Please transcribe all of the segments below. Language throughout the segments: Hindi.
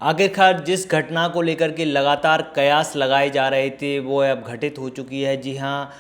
आखिरकार जिस घटना को लेकर के लगातार कयास लगाए जा रहे थे वो अब घटित हो चुकी है। जी हाँ,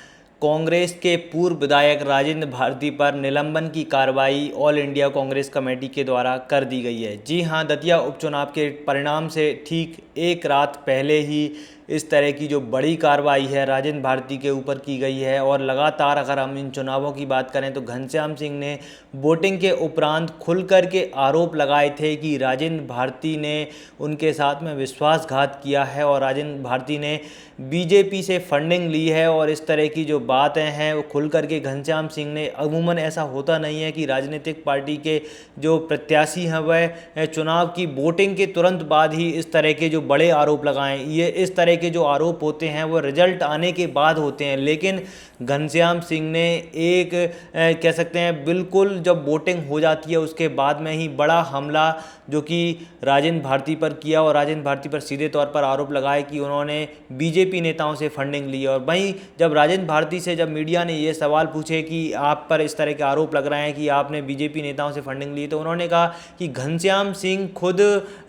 कांग्रेस के पूर्व विधायक राजेंद्र भारती पर निलंबन की कार्रवाई ऑल इंडिया कांग्रेस कमेटी के द्वारा कर दी गई है। जी हाँ, दतिया उपचुनाव के परिणाम से ठीक एक रात पहले ही इस तरह की जो बड़ी कार्रवाई है राजेंद्र भारती के ऊपर की गई है। और लगातार अगर हम इन चुनावों की बात करें तो घनश्याम सिंह ने वोटिंग के उपरांत खुल कर के आरोप लगाए थे कि राजेंद्र भारती ने उनके साथ में विश्वासघात किया है और राजेंद्र भारती ने बीजेपी से फंडिंग ली है। और इस तरह की जो बातें हैं वो खुल करके घनश्याम सिंह ने, अमूमन ऐसा होता नहीं है कि राजनीतिक पार्टी के जो प्रत्याशी हैं वह चुनाव की वोटिंग के तुरंत बाद ही इस तरह के जो बड़े आरोप लगाएं। ये इस तरह के जो आरोप होते हैं वो रिजल्ट आने के बाद होते हैं, लेकिन घनश्याम सिंह ने एक कह सकते हैं बिल्कुल जब वोटिंग हो जाती है उसके बाद में ही बड़ा हमला जो कि राजेंद्र भारती पर किया और राजेंद्र भारती पर सीधे तौर पर आरोप लगाए कि उन्होंने बीजेपी नेताओं से फंडिंग ली। और वहीं जब राजेंद्र भारती से जब मीडिया ने ये सवाल पूछे कि आप पर इस तरह के आरोप लग रहे हैं कि आपने बीजेपी नेताओं से फंडिंग ली, तो उन्होंने कहा कि घनश्याम सिंह खुद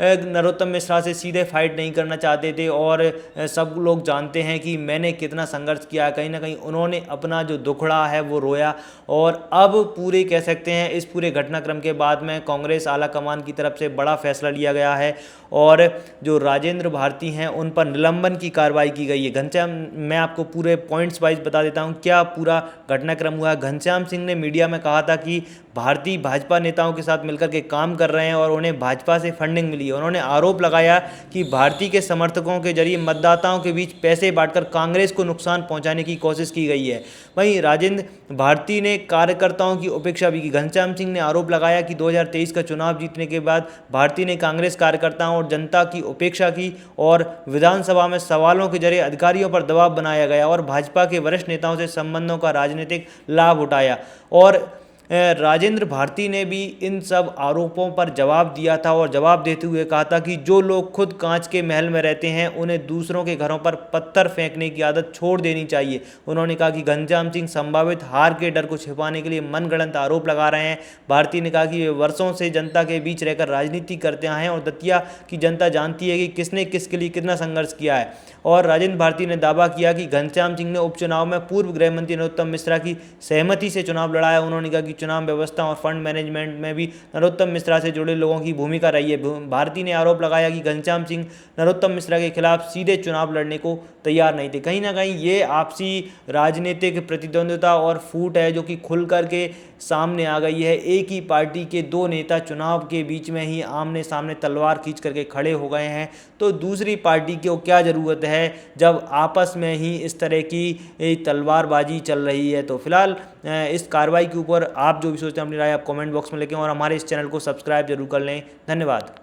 नरोत्तम मिश्रा से सीधे फाइट नहीं करना चाहते थे और सब लोग जानते हैं कि मैंने कितना संघर्ष किया। कहीं ना कहीं उन्होंने अपना जो दुखड़ा है वो रोया। और अब पूरे कह सकते हैं इस पूरे घटनाक्रम के बाद में कांग्रेस आला कमान की तरफ से बड़ा फैसला लिया गया है और जो राजेंद्र भारती हैं उन पर निलंबन की कार्रवाई की गई है। घनश्याम, मैं आपको पूरे पॉइंट्स वाइज बता देता हूं क्या पूरा घटनाक्रम हुआ। घनश्याम सिंह ने मीडिया में कहा था कि भारती भाजपा नेताओं के साथ मिलकर के काम कर रहे हैं और उन्हें भाजपा से फंडिंग मिली है। उन्होंने आरोप लगाया कि भारती के समर्थकों के जरिए मतदाताओं के बीच पैसे बांटकर कांग्रेस को नुकसान पहुंचाने की कोशिश की गई है। वहीं राजेंद्र भारती ने कार्यकर्ताओं की उपेक्षा भी की। घनश्याम सिंह ने आरोप लगाया कि 2023 का चुनाव जीतने के बाद भारती ने कांग्रेस कार्यकर्ताओं और जनता की उपेक्षा की और विधानसभा में सवालों के जरिए अधिकारियों पर दबाव बनाया गया और भाजपा के वरिष्ठ नेताओं से संबंधों का राजनीतिक लाभ उठाया। और राजेंद्र भारती ने भी इन सब आरोपों पर जवाब दिया था और जवाब देते हुए कहा था कि जो लोग खुद कांच के महल में रहते हैं उन्हें दूसरों के घरों पर पत्थर फेंकने की आदत छोड़ देनी चाहिए। उन्होंने कहा कि घनश्याम सिंह संभावित हार के डर को छिपाने के लिए मनगढ़ंत आरोप लगा रहे हैं। भारती ने कहा कि वे वर्षों से जनता के बीच रहकर राजनीति करते आए हैं और दतिया की जनता जानती है कि किसने किसके लिए कितना संघर्ष किया है। और राजेंद्र भारती ने दावा किया कि घनश्याम सिंह ने उपचुनाव में पूर्व गृह मंत्री नरोत्तम मिश्रा की सहमति से चुनाव लड़ाया। उन्होंने कहा कि चुनाव व्यवस्था और फंड मैनेजमेंट में भी नरोत्तम मिश्रा से जुड़े लोगों की भूमिका रही है। भारती ने आरोप लगाया कि घनश्याम सिंह नरोत्तम मिश्रा के खिलाफ सीधे चुनाव लड़ने को तैयार नहीं थे। कहीं ना कहीं ये आपसी राजनीतिक प्रतिद्वंद्विता और फूट है जो कि खुल करके सामने आ गई है। एक ही पार्टी के दो नेता चुनाव के बीच में ही आमने सामने तलवार खींच करके खड़े हो गए हैं, तो दूसरी पार्टी को क्या ज़रूरत है जब आपस में ही इस तरह की तलवारबाजी चल रही है। तो फिलहाल इस कार्रवाई के ऊपर आप जो भी सोचते हैं अपनी राय आप कमेंट बॉक्स में लिखें और हमारे इस चैनल को सब्सक्राइब जरूर कर लें। धन्यवाद।